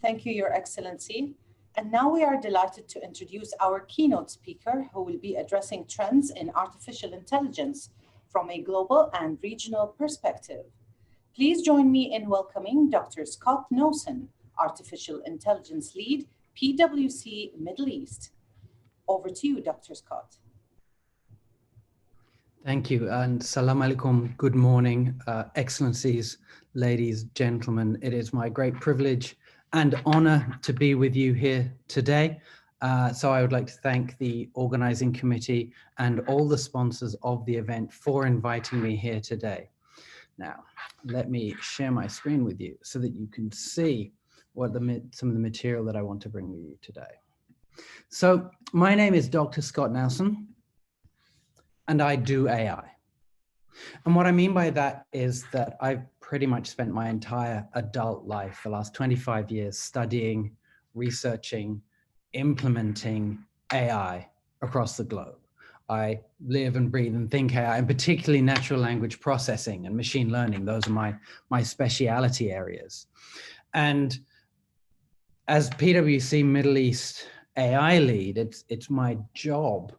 Thank you, Your Excellency. And now we are delighted to introduce our keynote speaker who will be addressing trends in artificial intelligence from a global and regional perspective. Please join me in welcoming Dr. Scott Nowson, Artificial Intelligence Lead, PwC Middle East. Over to you, Dr. Scott. Thank you, and salam alaikum. Good morning, excellencies, ladies, gentlemen. It is my great privilege and honor to be with you here today. So I would like to thank the organizing committee and all the sponsors of the event for inviting me here today. Now, let me share my screen with you so that you can see what some of the material that I want to bring with you today. So my name is Dr. Scott Nowson, and I do AI. And what I mean by that is that I've pretty much spent my entire adult life, the last 25 years, studying, researching, implementing AI across the globe. I live and breathe and think AI, and particularly natural language processing and machine learning. Those are my speciality areas. And as PwC Middle East AI lead, it's my job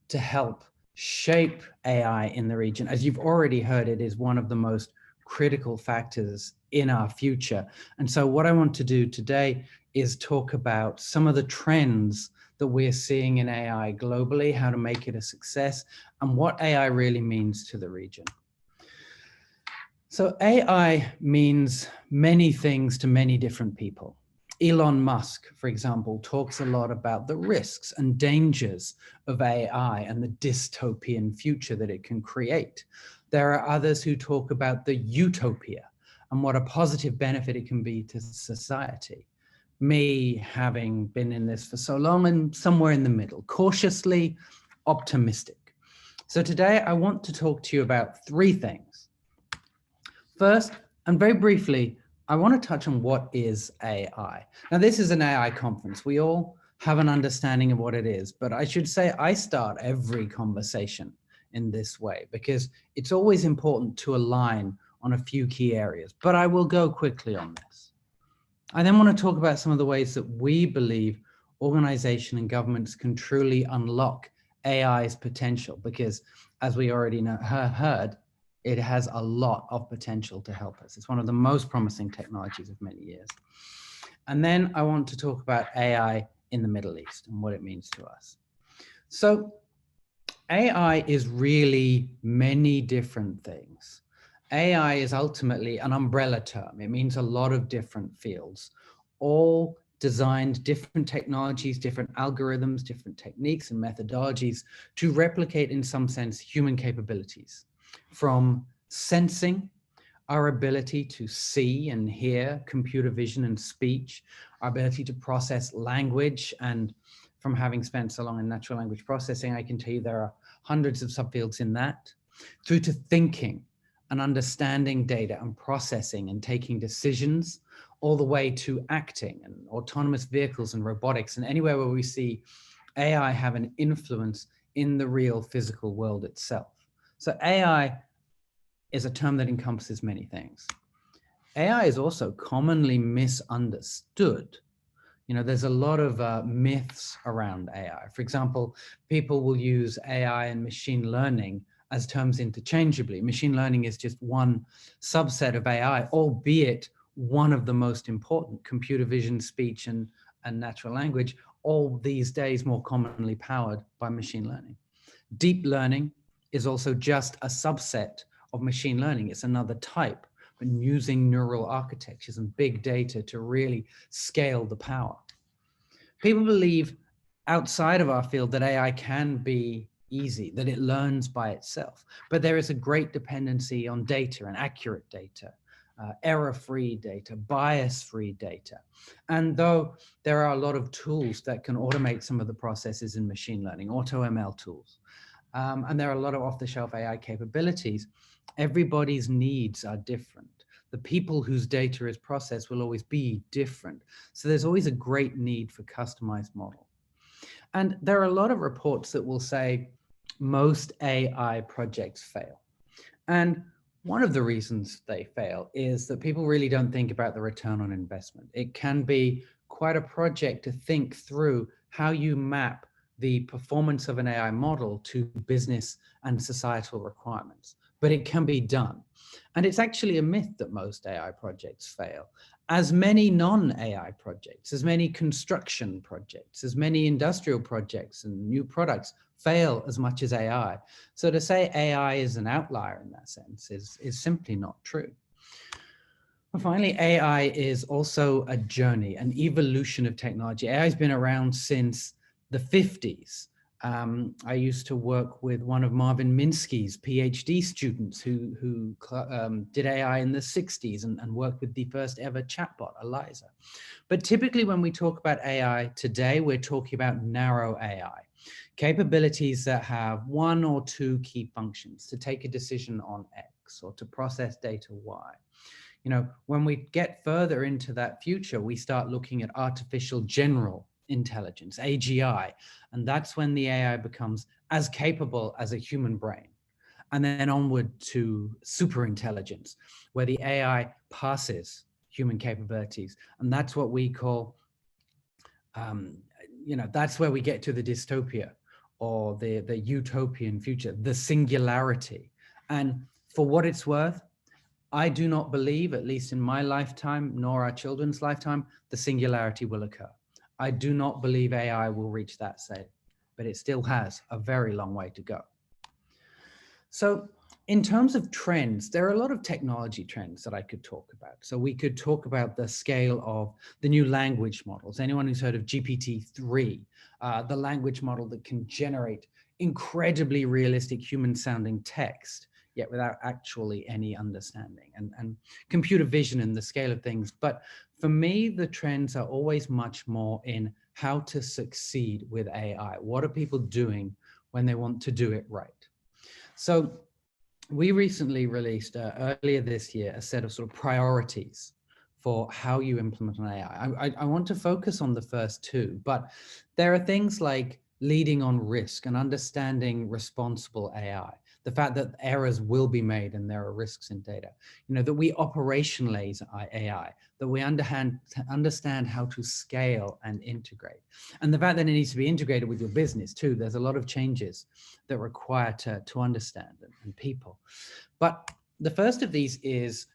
to help shape AI in the region. As you've already heard, it is one of the most critical factors in our future. And so what I want to do today is talk about some of the trends that we're seeing in AI globally, how to make it a success, and what AI really means to the region. So AI means many things to many different people. Elon Musk, for example, talks a lot about the risks and dangers of AI and the dystopian future that it can create. There are others who talk about the utopia and what a positive benefit it can be to society. Me, having been in this for so long, and somewhere in the middle, cautiously optimistic. So today I want to talk to you about three things. First, and very briefly, I want to touch on what is AI. Now, this is an AI conference. We all have an understanding of what it is, but I should say I start every conversation in this way because it's always important to align on a few key areas, but I will go quickly on this. I then want to talk about some of the ways that we believe organizations and governments can truly unlock AI's potential because, as we already heard, it has a lot of potential to help us. It's one of the most promising technologies of many years. And then I want to talk about AI in the Middle East and what it means to us. So AI is really many different things. AI is ultimately an umbrella term. It means a lot of different fields, all designed different technologies, different algorithms, different techniques and methodologies to replicate in some sense human capabilities. From sensing, our ability to see and hear, computer vision and speech, our ability to process language, and from having spent so long in natural language processing, I can tell you there are hundreds of subfields in that, through to thinking and understanding data and processing and taking decisions, all the way to acting and autonomous vehicles and robotics, and anywhere where we see AI have an influence in the real physical world itself. So AI is a term that encompasses many things. AI is also commonly misunderstood. You know, there's a lot of myths around AI. For example, people will use AI and machine learning as terms interchangeably. Machine learning is just one subset of AI, albeit one of the most important. Computer vision, speech, and natural language, all these days more commonly powered by machine learning. Deep learning is also just a subset of machine learning. It's another type, but using neural architectures and big data to really scale the power. People believe outside of our field that AI can be easy, that it learns by itself, but there is a great dependency on data and accurate data, error-free data, bias-free data. And though there are a lot of tools that can automate some of the processes in machine learning, AutoML tools, and there are a lot of off-the-shelf AI capabilities, everybody's needs are different. The people whose data is processed will always be different. So there's always a great need for customized model. And there are a lot of reports that will say most AI projects fail. And One of the reasons they fail is that people really don't think about the return on investment. It can be quite a project to think through how you map the performance of an AI model to business and societal requirements, but it can be done. And it's actually a myth that most AI projects fail. As many non-AI projects, as many construction projects, as many industrial projects and new products fail as much as AI. So to say AI is an outlier in that sense is simply not true. And finally, AI is also a journey, an evolution of technology. AI has been around since the 50s. I used to work with one of Marvin Minsky's PhD students who did AI in the 60s and worked with the first ever chatbot, Eliza. But typically when we talk about AI today, we're talking about narrow AI, capabilities that have one or two key functions: to take a decision on X or to process data Y. You know, when we get further into that future, we start looking at artificial general intelligence, AGI, and that's when the AI becomes as capable as a human brain. And then onward to super intelligence, where the AI passes human capabilities. And that's what we call, that's where we get to the dystopia or the utopian future, the singularity. And for what it's worth, I do not believe, at least in my lifetime, nor our children's lifetime, the singularity will occur. I do not believe AI will reach that state, but it still has a very long way to go. So in terms of trends, there are a lot of technology trends that I could talk about. So we could talk about the scale of the new language models. Anyone who's heard of GPT-3, the language model that can generate incredibly realistic human sounding text, yet without actually any understanding, and computer vision and the scale of things. But for me, the trends are always much more in how to succeed with AI. What are people doing when they want to do it right? So we recently released earlier this year a set of sort of priorities for how you implement an AI. I want to focus on the first two, but there are things like leading on risk and understanding responsible AI, the fact that errors will be made and there are risks in data, that we operationalize AI, that we understand how to scale and integrate, and the fact that it needs to be integrated with your business too. There's a lot of changes that require to understand and people. But the first of these is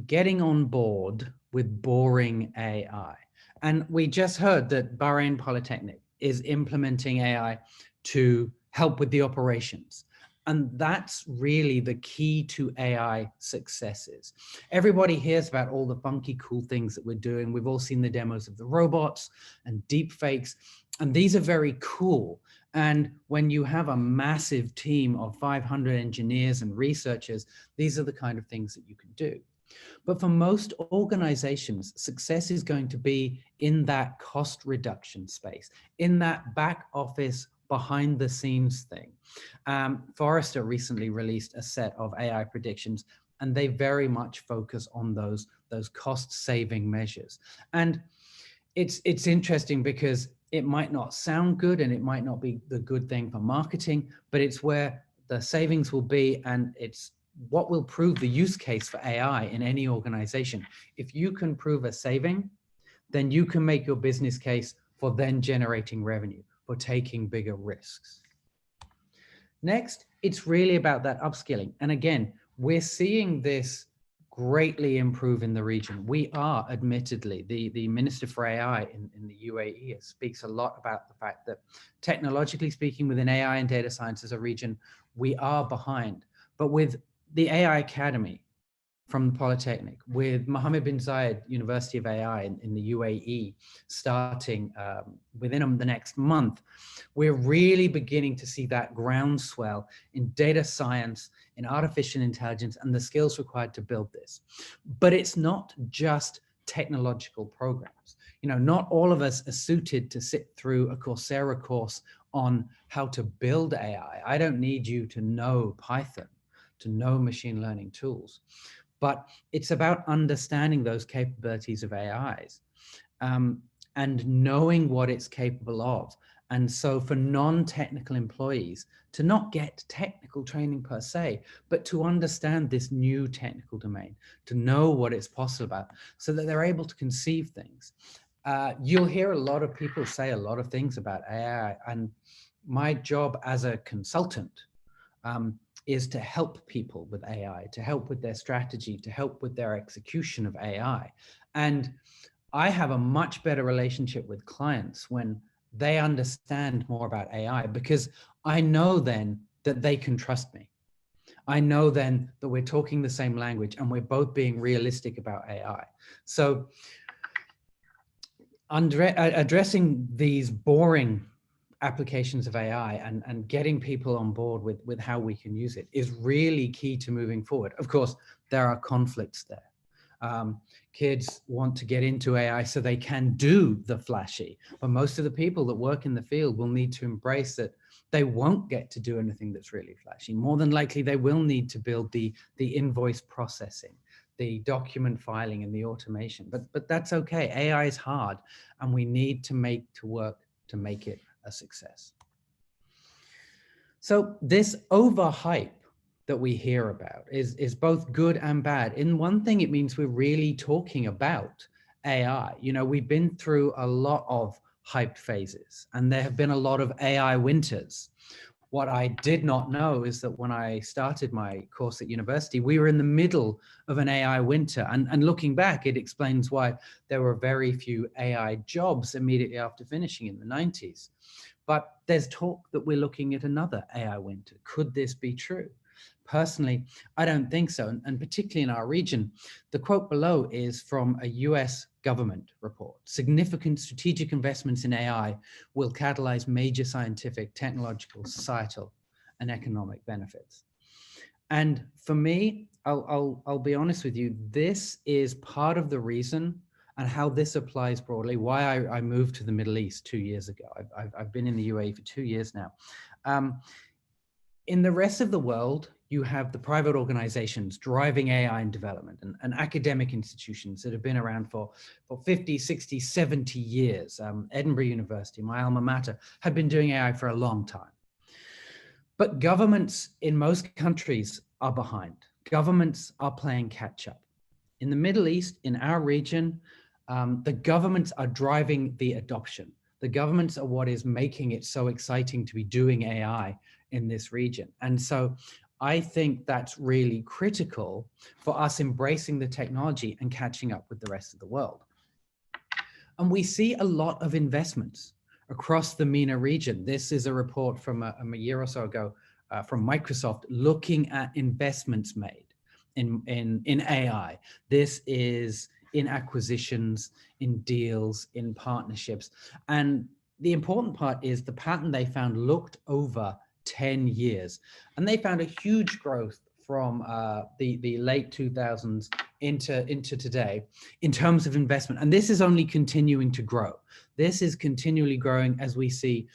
getting on board with boring AI. And we just heard that Bahrain Polytechnic is implementing AI to help with the operations. And that's really the key to AI successes. Everybody hears about all the funky, cool things that we're doing. We've all seen the demos of the robots and deep fakes, and these are very cool. And when you have a massive team of 500 engineers and researchers, these are the kind of things that you can do. But for most organizations, success is going to be in that cost reduction space, in that back office, behind the scenes thing. Forrester recently released a set of AI predictions, and they very much focus on those cost saving measures. And it's interesting because it might not sound good and it might not be the good thing for marketing, but it's where the savings will be, and it's what will prove the use case for AI in any organization. If you can prove a saving, then you can make your business case for then generating revenue, for taking bigger risks. Next, it's really about that upskilling. And again, we're seeing this greatly improve in the region. We are admittedly, the Minister for AI in the UAE speaks a lot about the fact that technologically speaking, within AI and data science as a region, we are behind. But with the AI Academy from the Polytechnic, with Mohammed bin Zayed University of AI in the UAE starting within the next month, we're really beginning to see that groundswell in data science, in artificial intelligence, and the skills required to build this. But it's not just technological programs. Not all of us are suited to sit through a Coursera course on how to build AI. I don't need you to know Python, to know machine learning tools, but it's about understanding those capabilities of AIs and knowing what it's capable of And so for non-technical employees to not get technical training per se, but to understand this new technical domain, to know what it's possible about, so that they're able to conceive things. You'll hear a lot of people say a lot of things about AI, and my job as a consultant is to help people with AI, to help with their strategy, to help with their execution of AI. And I have a much better relationship with clients when they understand more about AI, because I know then that they can trust me. I know then that we're talking the same language and we're both being realistic about AI. So addressing these boring applications of AI and getting people on board with how we can use it is really key to moving forward. Of course, there are conflicts there. Kids want to get into AI so they can do the flashy, but most of the people that work in the field will need to embrace that they won't get to do anything that's really flashy. More than likely, they will need to build the invoice processing, the document filing, and the automation. But that's okay. AI is hard, and we need to make it a success. So this overhype that we hear about is both good and bad. In one thing, it means we're really talking about AI. You know, we've been through a lot of hyped phases, and there have been a lot of AI winters. What I did not know is that when I started my course at university, we were in the middle of an AI winter. And looking back, it explains why there were very few AI jobs immediately after finishing in the 90s. But there's talk that we're looking at another AI winter. Could this be true? Personally, I don't think so. And particularly in our region, the quote below is from a US government report. Significant strategic investments in AI will catalyze major scientific, technological, societal, and economic benefits. And for me, I'll be honest with you, this is part of the reason and how this applies broadly, why I moved to the Middle East 2 years ago. I've been in the UAE for 2 years now. In the rest of the world, you have the private organizations driving AI in development and academic institutions that have been around for 50, 60, 70 years. Edinburgh University, my alma mater, had been doing AI for a long time. But governments in most countries are behind. Governments are playing catch up. In the Middle East, in our region, the governments are driving the adoption. The governments are what is making it so exciting to be doing AI in this region. And so I think that's really critical for us embracing the technology and catching up with the rest of the world. And we see a lot of investments across the MENA region. This is a report from a year or so ago from Microsoft looking at investments made in AI. This is in acquisitions, in deals, in partnerships. And the important part is the pattern they found looked over 10 years. And they found a huge growth from the late 2000s into today in terms of investment. And this is only continuing to grow. This is continually growing as we see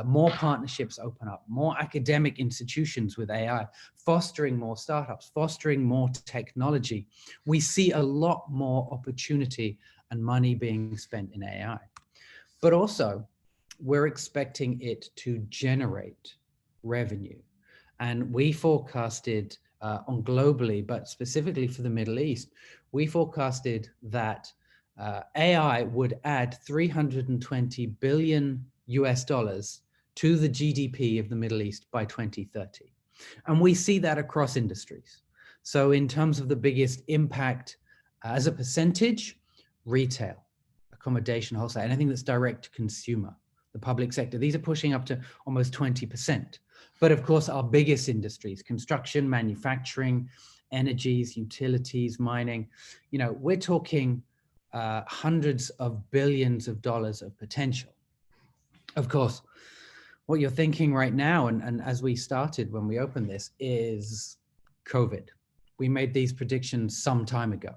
more partnerships open up, more academic institutions with AI, fostering more startups, fostering more technology. We see a lot more opportunity and money being spent in AI. But also, we're expecting it to generate revenue. And we forecasted on globally, but specifically for the Middle East, we forecasted that AI would add 320 billion US dollars to the GDP of the Middle East by 2030. And we see that across industries. So in terms of the biggest impact as a percentage, retail, accommodation, wholesale, anything that's direct to consumer, the public sector, these are pushing up to almost 20%. But of course, our biggest industries, construction, manufacturing, energies, utilities, mining, you know, we're talking hundreds of billions of dollars of potential. Of course, what you're thinking right now, and as we started when we opened this, is COVID. We made these predictions some time ago.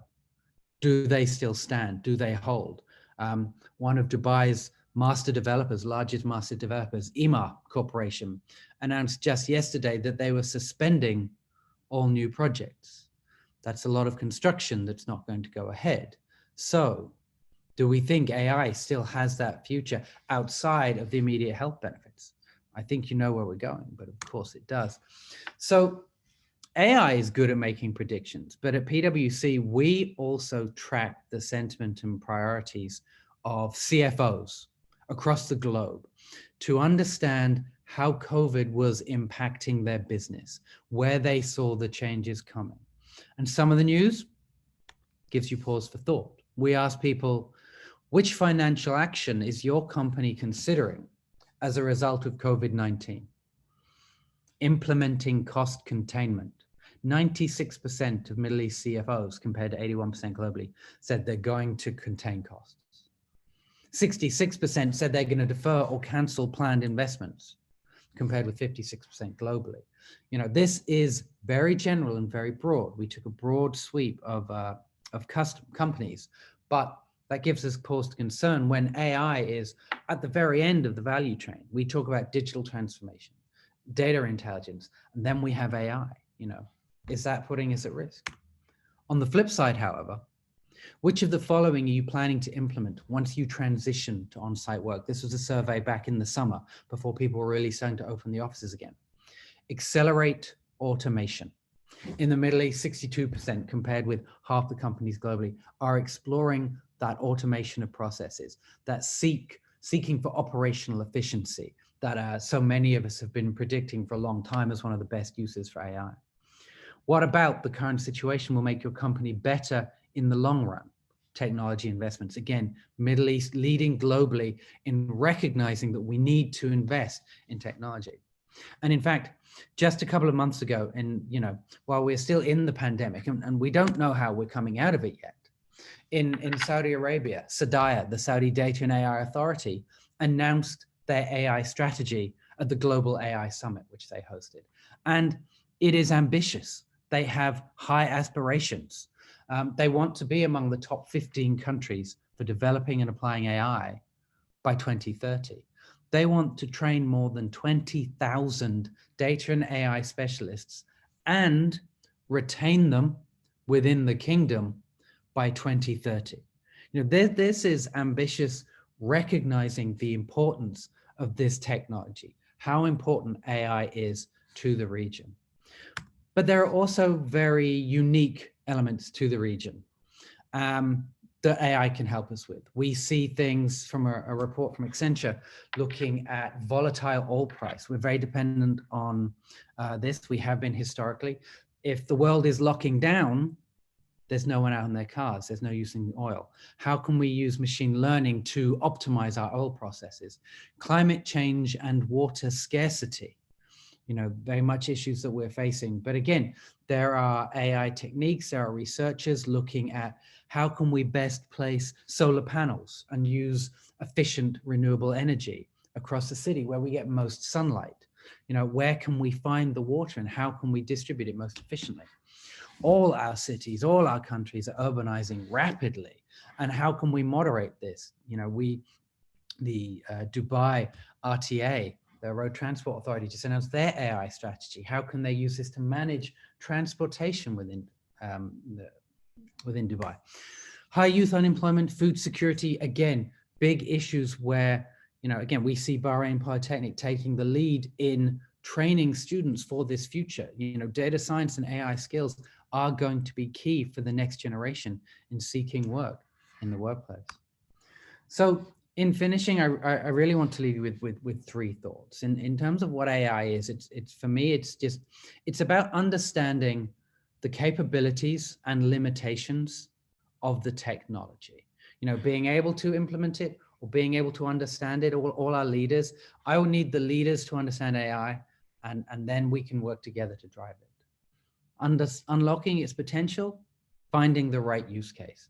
Do they still stand? Do they hold? One of Dubai's master developers, largest master developers, Ema Corporation, announced just yesterday that they were suspending all new projects. That's a lot of construction that's not going to go ahead. So Do we think AI still has that future outside of the immediate health benefits? I think you know where we're going, but of course it does. So AI is good at making predictions, but at PwC, we also track the sentiment and priorities of CFOs across the globe to understand how COVID was impacting their business, where they saw the changes coming. And some of the news gives you pause for thought. We ask people, which financial action is your company considering as a result of COVID-19? Implementing cost containment. 96% of Middle East CFOs, compared to 81% globally, said they're going to contain costs. 66% said they're going to defer or cancel planned investments, compared with 56% globally. You know, this is very general and very broad. We took a broad sweep of companies, but that gives us cause to concern when AI is at the very end of the value chain. We talk about digital transformation, data intelligence, and then we have AI. You know, is that putting us at risk? On the flip side, however, which of the following are you planning to implement once you transition to on-site work? This was a survey back in the summer before people were really starting to open the offices again. Accelerate automation. In the Middle East, 62%, compared with half the companies globally, are exploring that automation of processes, that seeking for operational efficiency that so many of us have been predicting for a long time as one of the best uses for AI. What about the current situation will make your company better in the long run? Technology investments. Again, Middle East leading globally in recognizing that we need to invest in technology. And in fact, just a couple of months ago, and while we're still in the pandemic, and we don't know how we're coming out of it yet, in Saudi Arabia, SDAIA, the Saudi Data and AI Authority, announced their AI strategy at the Global AI Summit, which they hosted. And it is ambitious. They have high aspirations. They want to be among the top 15 countries for developing and applying AI by 2030. They want to train more than 20,000 data and AI specialists and retain them within the kingdom by 2030. This is ambitious, recognizing the importance of this technology, how important AI is to the region. But there are also very unique elements to the region that AI can help us with. We see things from a report from Accenture looking at volatile oil price. We're very dependent on this. We have been historically. If the world is locking down, there's no one out in their cars. There's no use in oil. How can we use machine learning to optimize our oil processes? Climate change and water scarcity, very much issues that we're facing. But again, there are AI techniques, there are researchers looking at how can we best place solar panels and use efficient renewable energy across the city where we get most sunlight. Where can we find the water and how can we distribute it most efficiently? All our cities, all our countries are urbanizing rapidly. And how can we moderate this? The Dubai RTA, the Road Transport Authority, just announced their AI strategy. How can they use this to manage transportation within Dubai? High youth unemployment, food security, again, big issues where, again, we see Bahrain Polytechnic taking the lead in training students for this future. Data science and AI skills are going to be key for the next generation in seeking work in the workplace. So in finishing, I really want to leave you with three thoughts. In terms of what AI is, it's for me, it's about understanding the capabilities and limitations of the technology. Being able to implement it or being able to understand it. All our leaders, I will need the leaders to understand AI, and then we can work together to drive it. Unlocking its potential, finding the right use case.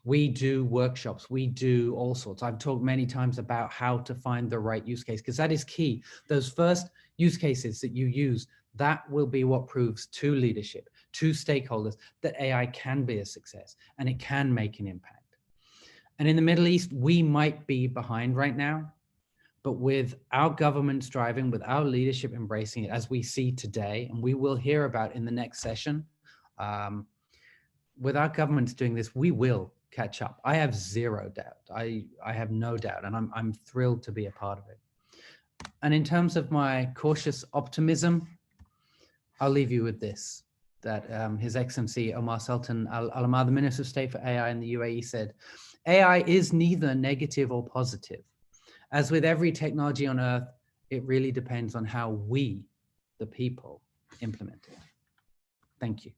We do workshops, we do all sorts. I've talked many times about how to find the right use case, because that is key. Those first use cases that you use, that will be what proves to leadership, to stakeholders, that AI can be a success and it can make an impact. And in the Middle East, we might be behind right now, but with our governments driving, with our leadership embracing it, as we see today, and we will hear about in the next session, with our governments doing this, we will catch up. I have zero doubt. I have no doubt, and I'm thrilled to be a part of it. And in terms of my cautious optimism, I'll leave you with this, that His Excellency Omar Sultan Al-Alamar, the Minister of State for AI in the UAE, said, AI is neither negative or positive. As with every technology on earth, it really depends on how we, the people, implement it. Thank you.